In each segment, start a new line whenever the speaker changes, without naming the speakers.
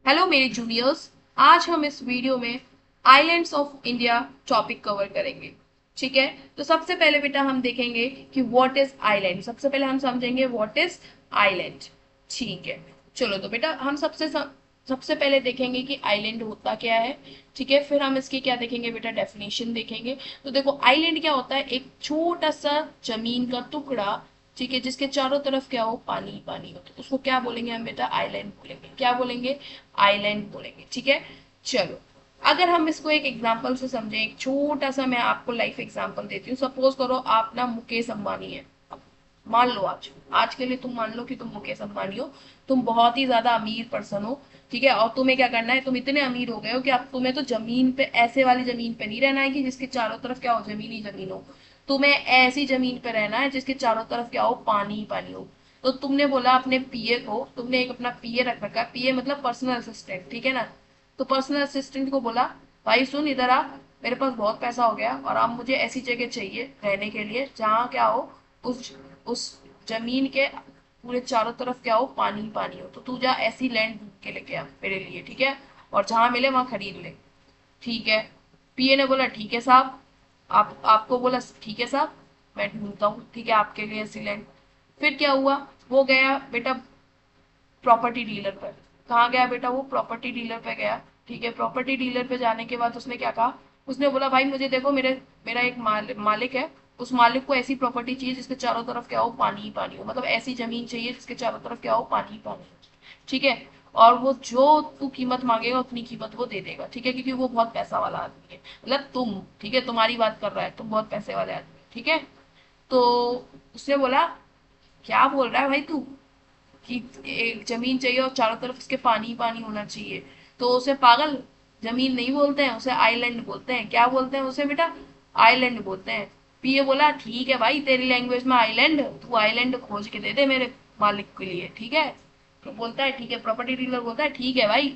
Hello मेरे juniors. आज हम इस वीडियो में islands of India topic cover करेंगे। ठीक है, तो सबसे पहले बेटा हम देखेंगे कि व्हाट इज आइलैंड। सबसे पहले हम समझेंगे व्हाट इज आइलैंड। ठीक है, चलो तो बेटा हम सबसे पहले देखेंगे कि आइलैंड होता क्या है। ठीक है, फिर हम इसकी क्या देखेंगे बेटा, डेफिनेशन देखेंगे। तो देखो आइलैंड क्या होता है, एक छोटा सा जमीन का टुकड़ा, ठीक है, जिसके चारों तरफ क्या हो, पानी ही पानी हो, तो उसको क्या बोलेंगे हम बेटा, आइलैंड बोलेंगे। क्या बोलेंगे, आइलैंड बोलेंगे। ठीक है, चलो अगर हम इसको एक एग्जांपल से समझें, एक छोटा सा मैं आपको लाइफ एग्जांपल देती हूँ। सपोज करो आप ना मुकेश अंबानी है। मान लो आज आज के लिए तुम मान लो कि तुम मुकेश अंबानी हो। तुम बहुत ही ज्यादा अमीर पर्सन हो। ठीक है, और तुम्हें क्या करना है, तुम इतने अमीर हो गए हो कि अब तुम्हें तो जमीन पे, ऐसे वाली जमीन पे नहीं रहना है कि जिसके चारों तरफ क्या हो, जमीन ही जमीन हो। तुम्हें ऐसी जमीन पे रहना है जिसके चारों तरफ क्या हो, पानी ही पानी हो। तो तुमने बोला अपने पीए को, तुमने एक अपना पीए रख रखा है, पीए मतलब पर्सनल असिस्टेंट, ठीक है ना। तो पर्सनल असिस्टेंट को बोला, भाई सुन इधर आ, मेरे पास बहुत पैसा हो गया और अब मुझे ऐसी जगह चाहिए रहने के लिए जहाँ क्या हो, उस जमीन के पूरे चारों तरफ क्या हो, पानी ही पानी हो। तो तू जा ऐसी लैंड ढूंढ के लेके आ मेरे लिए, ठीक है, और जहां मिले वहां खरीद ले। ठीक है, पीए ने बोला ठीक है साहब। आपको बोला ठीक है साहब, मैं ढूंढता हूँ, ठीक है, आपके लिए ऐसी लैंड। फिर क्या हुआ, वो गया बेटा प्रॉपर्टी डीलर पर। कहाँ गया बेटा, वो प्रॉपर्टी डीलर पे गया। ठीक है, प्रॉपर्टी डीलर पे जाने के बाद उसने क्या कहा, उसने बोला भाई मुझे देखो, मेरा एक मालिक है। उस मालिक को ऐसी प्रॉपर्टी चाहिए जिसके चारों तरफ क्या हो, पानी ही पानी हो, मतलब ऐसी जमीन चाहिए जिसके चारों तरफ क्या हो, पानी ही पानी हो। ठीक है, और वो जो तू कीमत मांगेगा उतनी कीमत वो दे देगा। ठीक है, क्योंकि वो बहुत पैसा वाला आदमी है, मतलब तुम, ठीक है, तुम्हारी बात कर रहा है, तुम बहुत पैसे वाले आदमी। ठीक है, तो उसने बोला क्या बोल रहा है भाई तू, कि एक जमीन चाहिए और चारों तरफ उसके पानी ही पानी होना चाहिए। तो उसे पागल, जमीन नहीं बोलते हैं उसे, आइलैंड बोलते हैं। क्या बोलते हैं उसे बेटा, आइलैंड बोलते हैं। पीए बोला ठीक है भाई, तेरी लैंग्वेज में आइलैंड, तू आइलैंड खोज के दे दे मेरे मालिक के लिए। ठीक है, तो बोलता है ठीक है, प्रॉपर्टी डीलर बोलता है ठीक है भाई,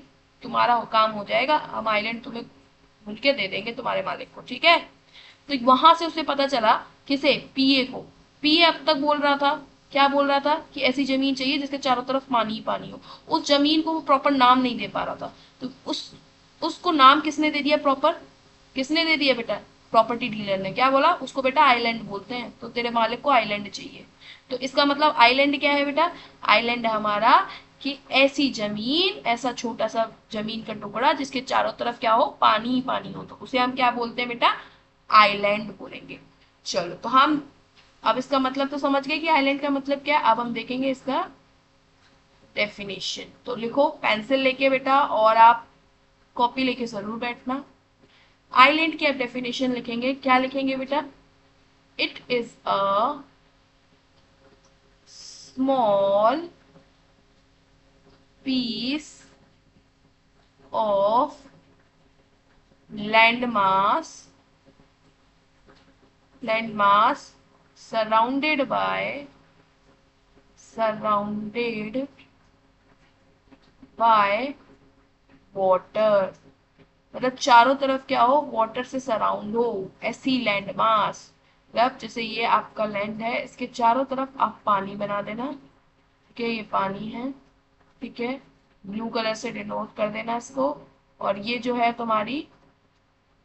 तुम्हारा काम हो जाएगा, हम आइलैंड तुम्हें ढूंढ के दे देंगे तुम्हारे मालिक को। ठीक है, तो वहां से उसे पता चला, किसे, पीए को। पीए अब तक बोल रहा था, क्या बोल रहा था, कि ऐसी जमीन चाहिए जिसके चारों तरफ पानी ही पानी हो। उस जमीन को वो प्रॉपर नाम नहीं दे पा रहा था। तो उसको नाम किसने दे दिया प्रॉपर, किसने दे दिया बेटा, प्रॉपर्टी डीलर ने। क्या बोला उसको बेटा, आइलैंड बोलते हैं, तो तेरे मालिक को आइलैंड चाहिए। तो इसका मतलब आइलैंड क्या है बेटा, आइलैंड हमारा कि ऐसी जमीन, ऐसा छोटा सा जमीन का टुकड़ा जिसके चारों तरफ क्या हो, पानी ही पानी हो, तो उसे हम क्या बोलते हैं बेटा, आइलैंड बोलेंगे। चलो तो हम अब इसका मतलब तो समझ गए कि आइलैंड का मतलब क्या है। अब हम देखेंगे इसका डेफिनेशन। तो लिखो पेंसिल लेके बेटा, और आप कॉपी लेके जरूर बैठना। आइलैंड की आप डेफिनेशन लिखेंगे, क्या लिखेंगे बेटा, it is a small piece of land mass, land mass surrounded by, surrounded by water, मतलब चारों तरफ क्या हो, वाटर से सराउंड हो, ऐसी लैंड मास। मतलब जैसे ये आपका लैंड है, इसके चारों तरफ आप पानी बना देना। ठीक है, ये पानी है, ठीक है, ब्लू कलर से डिनोट कर देना इसको। और ये जो है तुम्हारी,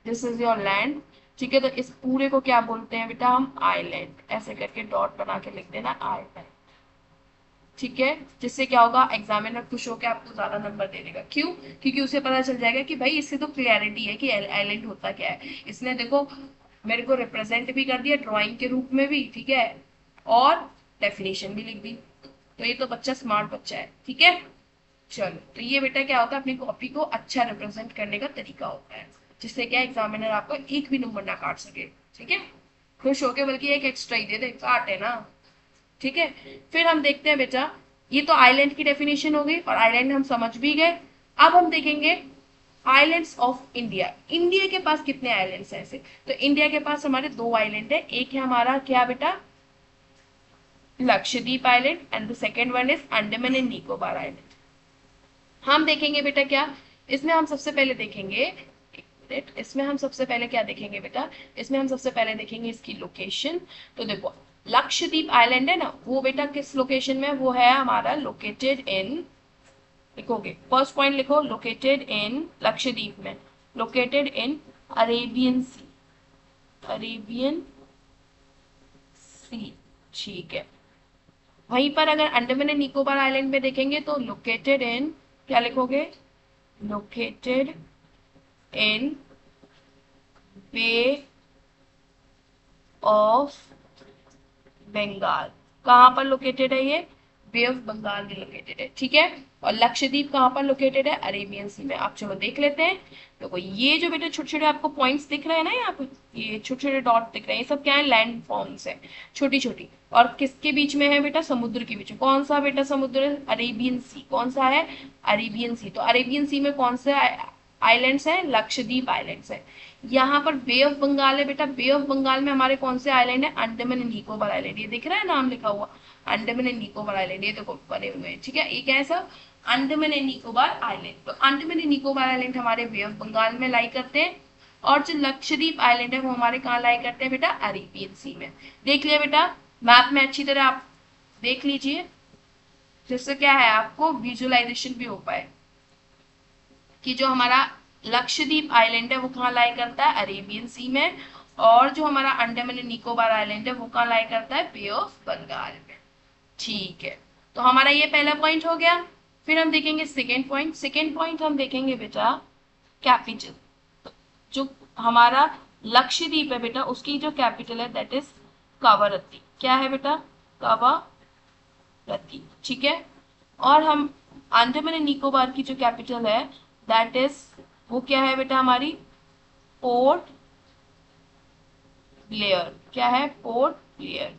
दिस इज योर लैंड। ठीक है, तो इस पूरे को क्या बोलते हैं बेटा, हम आइलैंड, ऐसे करके डॉट बना के लिख देना आइलैंड। ठीक है, जिससे क्या होगा, एग्जामिनर खुश होकर आपको ज्यादा नंबर दे देगा। क्यों, क्योंकि उसे पता चल जाएगा कि भाई इससे तो क्लैरिटी है कि आइलैंड होता क्या है। इसने देखो मेरे को रिप्रेजेंट भी कर दिया ड्राइंग के रूप में भी, ठीक है, और डेफिनेशन भी लिख दी। तो ये तो बच्चा स्मार्ट बच्चा है। ठीक है, चलो तो ये बेटा क्या होता है, अपनी कॉपी को अच्छा रिप्रेजेंट करने का तरीका होता है, जिससे क्या एग्जामिनर आपको एक भी नंबर ना काट सके। ठीक है, खुश होके बल्कि एक एक्स्ट्रा ही दे दे, काट है ना। ठीक है, फिर हम देखते हैं बेटा, ये तो आइलैंड की डेफिनेशन हो गई और आइलैंड हम समझ भी गए। अब हम देखेंगे आइलैंड्स ऑफ इंडिया। इंडिया के पास कितने आइलैंड्स हैं ऐसे, तो इंडिया के पास हमारे दो आइलैंड है। एक है हमारा क्या बेटा, Lakshadweep island, and the second one is Andaman and Nicobar island. हम देखेंगे बेटा क्या, इसमें हम सबसे पहले देखेंगे, एक मिनट, इसमें हम सबसे पहले क्या देखेंगे बेटा, इसमें हम सबसे पहले देखेंगे इसकी लोकेशन। तो देखो लक्षद्वीप आइलैंड है ना, वो बेटा किस लोकेशन में, वो है हमारा लोकेटेड इन लिखोगे, फर्स्ट पॉइंट लिखो, लोकेटेड इन लक्षद्वीप में, located in Arabian sea, Arabian sea, ठीक है। वहीं पर अगर अंडमान एंड निकोबार आइलैंड में देखेंगे तो लोकेटेड इन, क्या लिखोगे, located in bay of Bengal, कहाँ पर लोकेटेड है ये, बे ऑफ बंगाल में लोकेटेड है, ठीक है। और लक्षद्वीप कहाँ पर लोकेटेड है, अरेबियन सी में। आप चलो देख लेते हैं। देखो ये जो बेटा छोटे छोटे आपको पॉइंट्स दिख रहे हैं ना, यहाँ पे ये छोटे छोटे डॉट दिख रहे हैं, ये सब क्या है, लैंड फॉर्म्स है, छोटी छोटी। और किसके बीच में है बेटा, समुद्र के बीच में। कौन सा बेटा समुद्र है, अरेबियन सी, कौन सा है, अरेबियन सी। तो अरेबियन सी में कौन से आइलैंड्स हैं, लक्षद्वीप आइलैंड्स है। यहाँ पर बे ऑफ बंगाल है बेटा, बे ऑफ बंगाल में हमारे कौन से आइलैंड है, अंडमान एंड निकोबार आइलैंड, ये दिख रहा है नाम लिखा हुआ, अंडमान एंड निकोबार आइलैंड, ये देखो बने हुए हैं, ठीक है। ये क्या है सब, अंडमान एंड निकोबार आइलैंड। तो अंडमान एंड निकोबार आइलैंड हमारे बे ऑफ बंगाल में लाई करते हैं, और जो लक्षद्वीप आइलैंड है वो हमारे कहाँ लाई करते हैं बेटा, अरेबियन सी में। देख लिया बेटा, मैप में अच्छी तरह आप देख लीजिए, जिससे क्या है आपको विजुअलाइजेशन भी हो पाए कि जो हमारा लक्षद्वीप आइलैंड है वो कहाँ लाई करता है, अरेबियन सी में, और जो हमारा अंडमान एंड निकोबार आइलैंड है वो कहाँ लाई करता है, बे ऑफ बंगाल में, ठीक है। तो हमारा ये पहला पॉइंट हो गया। फिर हम देखेंगे सेकेंड पॉइंट। सेकेंड पॉइंट हम देखेंगे बेटा कैपिटल। तो जो हमारा लक्षद्वीप है बेटा उसकी जो कैपिटल है दैट इज कवरत्ती, क्या है बेटा, कवरत्ती, ठीक है। और हम अंडमान एंड निकोबार की जो कैपिटल है दैट इज, वो क्या है बेटा हमारी, पोर्ट ब्लेयर, क्या है, पोर्ट ब्लेयर।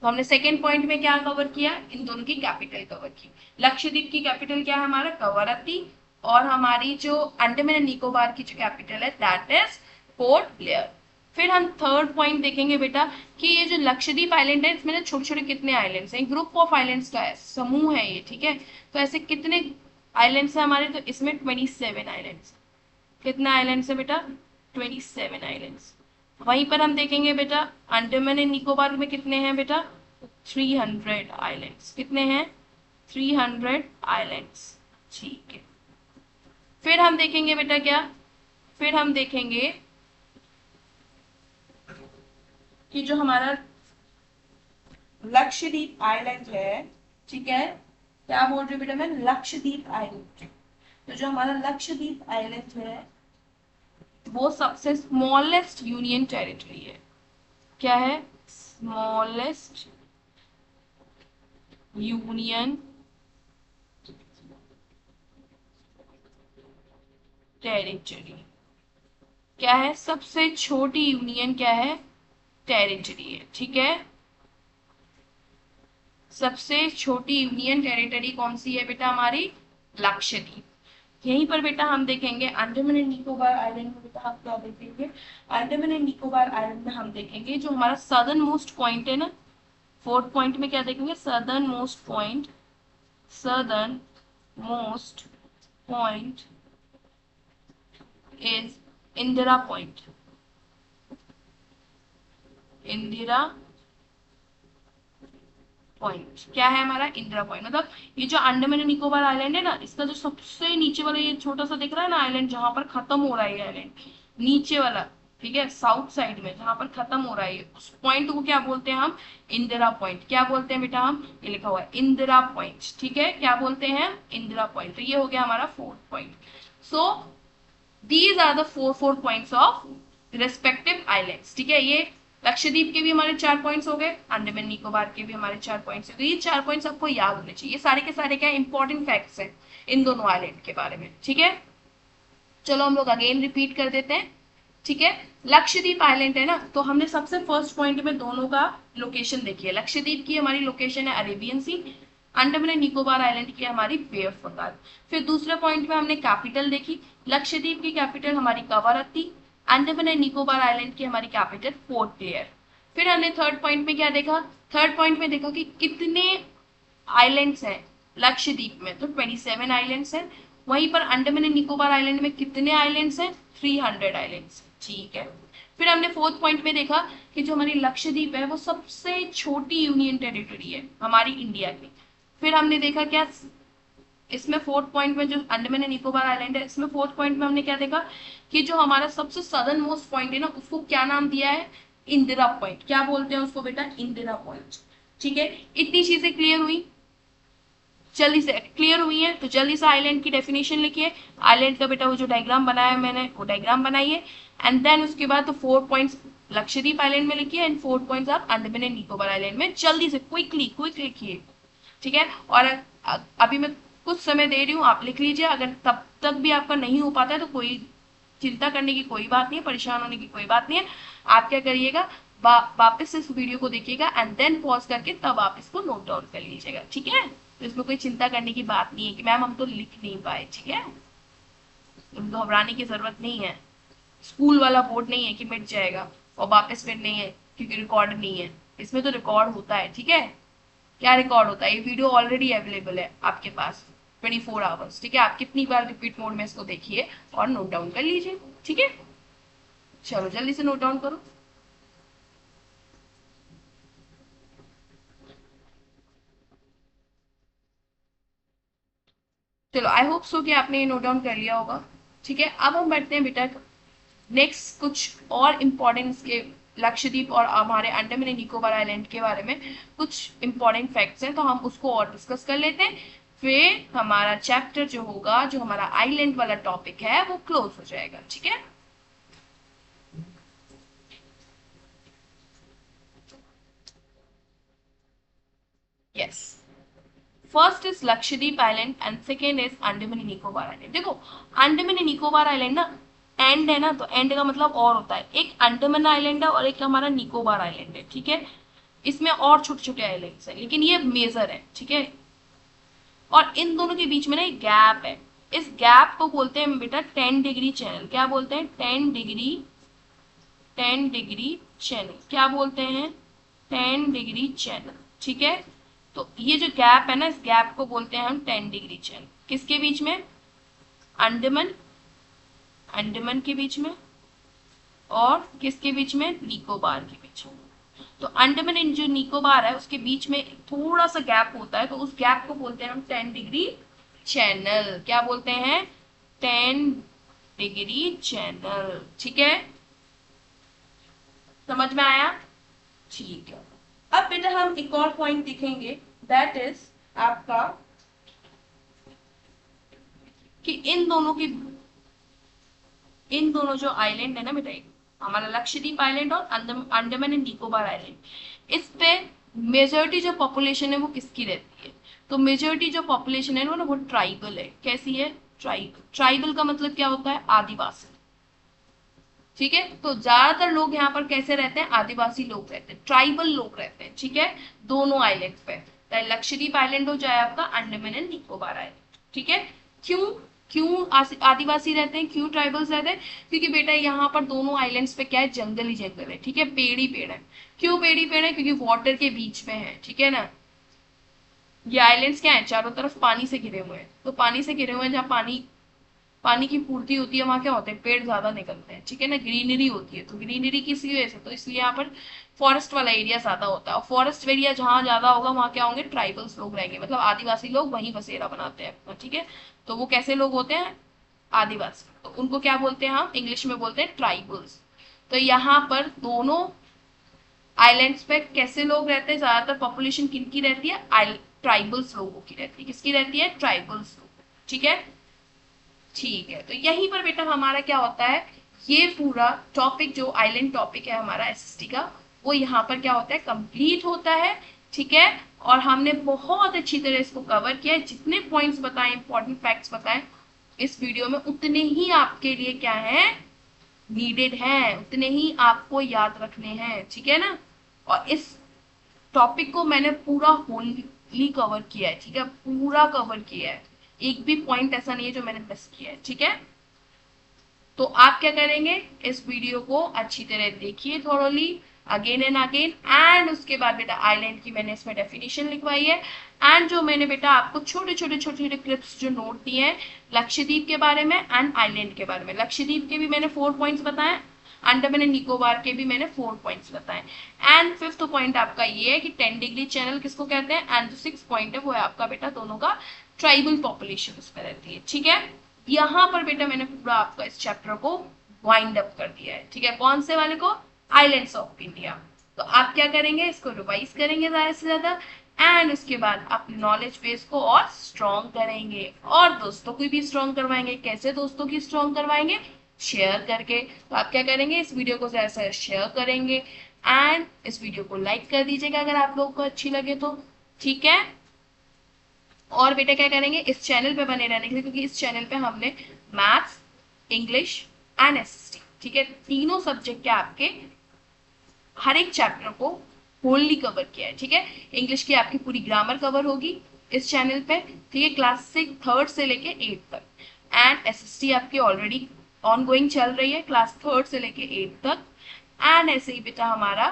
तो हमने सेकेंड पॉइंट में क्या कवर किया, इन दोनों की कैपिटल कवर की। लक्षद्वीप की कैपिटल क्या है हमारा, कवरत्ती, और हमारी जो अंडमान एंड निकोबार की जो कैपिटल है दैट इज पोर्ट ब्लेयर। फिर हम थर्ड पॉइंट देखेंगे बेटा कि ये जो लक्षद्वीप आइलैंड है इसमें छोटे छोटे कितने आइलैंड्स हैं, ग्रुप ऑफ आइलैंड्स का है, समूह है ये, ठीक है। तो ऐसे कितने आइलैंड्स है हमारे, तो इसमें 27 आइलैंड्स। कितना आइलैंड्स है बेटा, 27 आइलैंड्स। वहीं पर हम देखेंगे बेटा अंडमान एंड निकोबार में कितने हैं बेटा, 300 आइलैंड्स। कितने हैं, 300 आइलैंड्स, ठीक है। फिर हम देखेंगे बेटा क्या, फिर हम देखेंगे कि जो हमारा लक्षद्वीप आइलैंड है, ठीक है, क्या बोल रही हूँ बेटा मैं, लक्षद्वीप आइलैंड। तो जो हमारा लक्षद्वीप आइलैंड है वो सबसे स्मॉलेस्ट यूनियन टेरिटरी है, क्या है, स्मॉलेस्ट यूनियन टेरिटरी, क्या है, सबसे छोटी यूनियन क्या है, टेरिटरी है, ठीक है। सबसे छोटी यूनियन टेरिटरी कौन सी है बेटा हमारी, लक्षद्वीप। यहीं पर बेटा हम देखेंगे अंडमान एंड निकोबार आइलैंड में, बेटा हम क्या देखेंगे, अंडमान एंड निकोबार आइलैंड में हम देखेंगे जो हमारा सदर्न मोस्ट पॉइंट है ना, फोर्थ पॉइंट में क्या देखेंगे, southern most point, southern most point is Indira point, Indira point, क्या है हमारा, इंदिरा पॉइंट। मतलब ये जो अंडमान एंड निकोबार आइलैंड है ना, इसका जो सबसे नीचे वाला ये छोटा सा दिख रहा है ना आइलैंड, जहां पर खत्म हो रहा है ये आइलैंड, नीचे वाला, ठीक है, साउथ साइड में जहां पर खत्म हो रहा है उस पॉइंट को क्या बोलते हैं हम, इंदिरा पॉइंट। क्या बोलते हैं बेटा हम, ये लिखा हुआ है इंदिरा पॉइंट, ठीक है, क्या बोलते हैं, इंदिरा पॉइंट। तो ये हो गया हमारा fourth point. So these are the four points of respective islands, ठीक है। ये लक्षद्वीप के भी हमारे 4 पॉइंट्स हो गए, अंडमान निकोबार के भी हमारे 4 पॉइंट्स है। तो ये 4 पॉइंट्स आपको याद होने चाहिए, ये सारे के सारे क्या इंपॉर्टेंट फैक्ट्स हैं इन दोनों आइलैंड के बारे में, ठीक है। चलो हम लोग अगेन रिपीट कर देते हैं, ठीक है। लक्षद्वीप आइलैंड है ना, तो हमने सबसे फर्स्ट पॉइंट में दोनों का लोकेशन देखी है। लक्षद्वीप की हमारी लोकेशन है Arabian sea, Andaman and Nicobar island की हमारी बे ऑफ बंगाल। फिर दूसरे पॉइंट में हमने कैपिटल देखी, लक्षद्वीप की कैपिटल हमारी कवरत्ती, अंडमान एंड निकोबार आइलैंड की हमारी कैपिटल पोर्ट ब्लेयर। फिर हमने थर्ड पॉइंट में क्या देखा, थर्ड पॉइंट में देखा कि कितने आइलैंड्स हैं लक्षद्वीप में, तो 27 आइलैंड्स हैं। वहीं पर अंडमान एंड निकोबार आइलैंड में कितने आइलैंड्स हैं, 300 आइलैंड्स, ठीक है। फिर हमने फोर्थ पॉइंट में देखा कि जो हमारी लक्षद्वीप है वो सबसे छोटी यूनियन टेरिटरी है हमारी इंडिया की। फिर हमने देखा क्या, इसमें फोर्थ पॉइंट में जो अंडमान एंड निकोबार आइलैंड है, इसमें फोर्थ पॉइंट में हमने क्या देखा कि जो हमारा सबसे सदर्न मोस्ट पॉइंट है ना, उसको क्या नाम दिया है, इंदिरा पॉइंट। क्या बोलते हैं उसको बेटा, इंदिरा पॉइंट। ठीक है, इतनी चीजें क्लियर हुई, जल्दी से क्लियर हुई है तो जल्दी से आइलैंड की डेफिनेशन लिखिए। आइलैंड का बेटा वो जो डायग्राम बनाया मैंने वो डायग्राम बनाइए, एंड देन उसके बाद तो 4 पॉइंट्स लक्षद्वीप आइलैंड में लिखिए एंड 4 पॉइंट्स आप अंडमान एंड निकोबार आइलैंड में जल्दी से क्विकली क्विक लिखिए। ठीक है, और अभी मैं कुछ समय दे रही हूँ, आप लिख लीजिए। अगर तब तक भी आपका नहीं हो पाता है तो कोई चिंता करने की कोई बात नहीं है, परेशान होने की कोई बात नहीं है। आप क्या करिएगा, वापस इस वीडियो को देखिएगा एंड देन पॉज करके तब आप इसको नोट डाउन कर लीजिएगा। ठीक है, तो इसमें कोई चिंता करने की बात नहीं है कि मैम हम तो लिख नहीं पाए। ठीक है, तुम घबराने की जरूरत नहीं है। स्कूल वाला बोर्ड नहीं है कि मिट जाएगा और वापस फिर नहीं है क्योंकि रिकॉर्ड नहीं है। इसमें तो रिकॉर्ड होता है। ठीक है, क्या रिकॉर्ड होता है, ये वीडियो ऑलरेडी अवेलेबल है आपके पास 24 आवर्स। ठीक है, आप कितनी बार रिपीट मोड में इसको देखिए और नोट डाउन कर लीजिए। ठीक है, चलो जल्दी से नोट डाउन करो। चलो आई होप सो कि आपने ये नोट डाउन कर लिया होगा। ठीक है, अब हम बैठते हैं बेटा नेक्स्ट कुछ और इम्पोर्टेंट इसके लक्षद्वीप और हमारे अंडमान एंड निकोबार आइलैंड के बारे में कुछ इम्पोर्टेंट फैक्ट्स हैं, तो हम उसको और डिस्कस कर लेते हैं। फिर हमारा चैप्टर जो होगा, जो हमारा आइलैंड वाला टॉपिक है, वो क्लोज हो जाएगा। ठीक है, yes, first is Lakshadweep island and second is Andaman and Nicobar island. देखो, अंडमान एंड निकोबार आइलैंड ना एंड है ना, तो एंड का मतलब और होता है। एक अंडमान आइलैंड है और एक हमारा निकोबार आइलैंड है। ठीक है, इसमें और छोटे छोटे आइलैंड्स हैं लेकिन ये मेजर है। ठीक है, और इन दोनों के बीच में ना एक गैप है। इस गैप को बोलते हैं बेटा 10 डिग्री चैनल। क्या बोलते हैं, 10 डिग्री, 10 डिग्री चैनल। क्या बोलते हैं, 10 डिग्री चैनल। ठीक है, तो ये जो गैप है ना, इस गैप को बोलते हैं हम 10 डिग्री चैनल। किसके बीच में, अंडमान, अंडमान के बीच में, और किसके बीच में, निकोबार के बीच में। तो अंडमान एंड जो निकोबार है उसके बीच में थोड़ा सा गैप होता है, तो उस गैप को बोलते हैं हम 10 डिग्री चैनल। क्या बोलते हैं, 10 डिग्री चैनल। ठीक है, समझ में आया। ठीक है, अब बेटा हम एक और पॉइंट देखेंगे, दैट इज आपका कि इन दोनों जो आइलैंड है ना बेटा, हमारा लक्षद्वीप आइलैंड और अंडमान एंड निकोबार आइलैंड, इस पे मेजोरिटी जो पॉपुलेशन है वो किसकी रहती है, तो मेजोरिटी जो पॉपुलेशन है वो ट्राइबल है। कैसी है, ट्राइबल। ट्राइबल का मतलब क्या होता है, आदिवासी। ठीक है, तो ज्यादातर लोग यहाँ पर कैसे रहते हैं, आदिवासी लोग रहते हैं, ट्राइबल लोग रहते हैं। ठीक है, दोनों आइलैंड पे, चाहे लक्षद्वीप आइलैंड हो चाहे आपका अंडमान एंड निकोबार आइलैंड। ठीक है, क्यों क्यों आदिवासी रहते हैं, क्यों ट्राइबल्स रहते हैं, क्योंकि बेटा यहाँ पर दोनों आइलैंड्स पे क्या है, जंगल ही जंगल है। ठीक है, पेड़ ही पेड़ है। क्यों पेड़ ही पेड़ है, क्योंकि वाटर के बीच में है। ठीक है ना, ये आइलैंड्स क्या है, चारों तरफ पानी से घिरे हुए हैं। तो पानी से घिरे हुए हैं, जहाँ पानी पानी की पूर्ति होती है वहां क्या होते हैं, पेड़ ज्यादा निकलते हैं। ठीक है ना, ग्रीनरी होती है। तो ग्रीनरी किस वजह से, तो इसलिए यहाँ पर फॉरेस्ट वाला एरिया ज्यादा होता है। और फॉरेस्ट एरिया जहाँ ज्यादा होगा वहां क्या होंगे, ट्राइबल्स लोग रहेंगे, मतलब आदिवासी लोग वहीं बसेरा बनाते हैं अपना। ठीक है, तो वो कैसे लोग होते हैं, आदिवासी। तो उनको क्या बोलते हैं, हम इंग्लिश में बोलते हैं ट्राइबल्स। तो यहाँ पर दोनों आइलैंड्स पे कैसे लोग रहते हैं, ज्यादातर पॉपुलेशन किनकी रहती है, ट्राइबल्स लोगों की रहती है। किसकी रहती है, ट्राइबल्स लोग। ठीक है, ठीक है, तो यहीं पर बेटा हमारा क्या होता है, ये पूरा टॉपिक जो आइलैंड टॉपिक है हमारा एसएसटी का, वो यहाँ पर क्या होता है, कंप्लीट होता है। ठीक है, और हमने बहुत अच्छी तरह इसको कवर किया है। जितने पॉइंट्स बताए, इंपॉर्टेंट फैक्ट्स बताए इस वीडियो में, उतने ही आपके लिए क्या है, नीडेड है, उतने ही आपको याद रखने हैं। ठीक है ना, और इस टॉपिक को मैंने पूरा होली कवर किया है। ठीक है, पूरा कवर किया है, एक भी पॉइंट ऐसा नहीं है जो मैंने मिस किया है। ठीक है, तो आप क्या करेंगे, इस वीडियो को अच्छी तरह देखिए thoroughly, again and again, and उसके बाद बेटा आइलैंड की मैंने इसमें डेफिनेशन लिखवाई है, एंड जो मैंने बेटा आपको छोटे छोटे छोटे छोटे क्लिप्स जो नोट दिए हैं लक्षद्वीप के बारे में एंड आइलैंड के बारे में। लक्षद्वीप के भी मैंने 4 पॉइंट्स बताए, अंडमान एंड निकोबार के भी मैंने 4 पॉइंट्स बताए। एंड फिफ्थ पॉइंट आपका ये है कि 10 डिग्री चैनल किसको कहते हैं, एंड जो 6 पॉइंट है वो है आपका बेटा दोनों का ट्राइबल पॉपुलेशन उसमें रहती है, ठीक है। यहाँ पर बेटा मैंने पूरा आपका इस चैप्टर को वाइंड अप कर दिया है, ठीक है। कौन से वाले को? Islands of India. तो आप क्या करेंगे, इसको रिवाइज करेंगे ज्यादा से ज्यादा, एंड उसके बाद अपने नॉलेज बेस को और स्ट्रॉन्ग करेंगे और दोस्तों को भी स्ट्रॉन्ग करवाएंगे। कैसे दोस्तों की स्ट्रॉन्ग करवाएंगे? शेयर करके। तो आप क्या करेंगे, इस वीडियो को ज्यादा से ज्यादा शेयर करेंगे एंड इस वीडियो को लाइक कर दीजिएगा अगर आप लोगों को अच्छी लगे तो, ठीक है। और बेटा क्या करेंगे, इस चैनल पे बने रहने के लिए, क्योंकि इस चैनल पे हमने मैथ्स, इंग्लिश एंड एसएसटी, ठीक है, तीनों सब्जेक्ट के आपके हर एक चैप्टर को होल्ली कवर किया है, ठीक है। इंग्लिश की आपकी पूरी ग्रामर कवर होगी इस चैनल पे, ठीक है, क्लास से थर्ड से लेके 8 तक। एंड एसएसटी आपकी ऑलरेडी ऑन गोइंग चल रही है क्लास थर्ड से लेके 8 तक। एंड ऐसे ही बेटा हमारा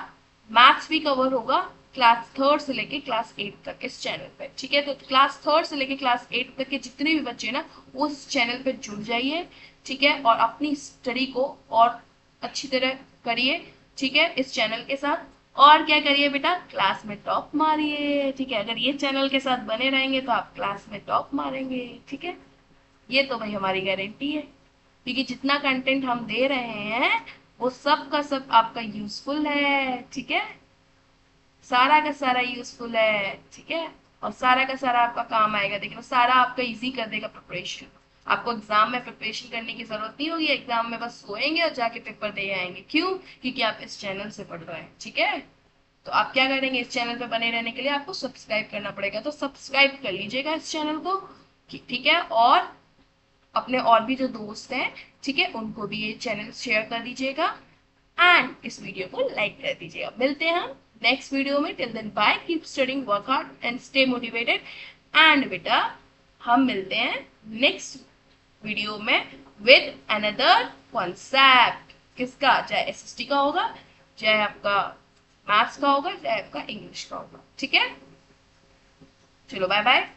मैथ्स भी कवर होगा क्लास थर्ड से लेके क्लास 8 तक इस चैनल पे, ठीक है। तो क्लास थर्ड से लेके क्लास 8 तक के जितने भी बच्चे ना वो इस चैनल पे जुड़ जाइए, ठीक है, और अपनी स्टडी को और अच्छी तरह करिए, ठीक है, इस चैनल के साथ। और क्या करिए बेटा, क्लास में टॉप मारिए, ठीक है। अगर ये चैनल के साथ बने रहेंगे तो आप क्लास में टॉप मारेंगे, ठीक है। ये तो भाई हमारी गारंटी है, क्योंकि जितना कंटेंट हम दे रहे हैं वो सब का सब आपका यूजफुल है, ठीक है, सारा का सारा यूजफुल है, ठीक है, और सारा का सारा आपका काम आएगा। देखिए सारा आपका इजी कर देगा प्रिपरेशन। आपको एग्जाम में प्रिपरेशन करने की जरूरत नहीं होगी, एग्जाम में बस सोएंगे और जाके पेपर दे आएंगे। क्यों? क्योंकि आप इस चैनल से पढ़ रहे हैं, ठीक है। तो आप क्या करेंगे, इस चैनल पे बने रहने के लिए आपको सब्सक्राइब करना पड़ेगा, तो सब्सक्राइब कर लीजिएगा इस चैनल को, ठीक है। और अपने और भी जो दोस्त हैं, ठीक है, उनको भी ये चैनल शेयर कर दीजिएगा एंड इस वीडियो को लाइक कर दीजिएगा। मिलते हैं हम नेक्स्ट वीडियो में। Till then bye, keep studying, work hard and stay motivated. And बेटा हम मिलते हैं नेक्स्ट वीडियो में विद अनदर कॉन्सेप्ट। किसका? चाहे एसएसटी का होगा, चाहे आपका मैथ्स का होगा, चाहे आपका इंग्लिश का होगा, ठीक है। चलो बाय बाय।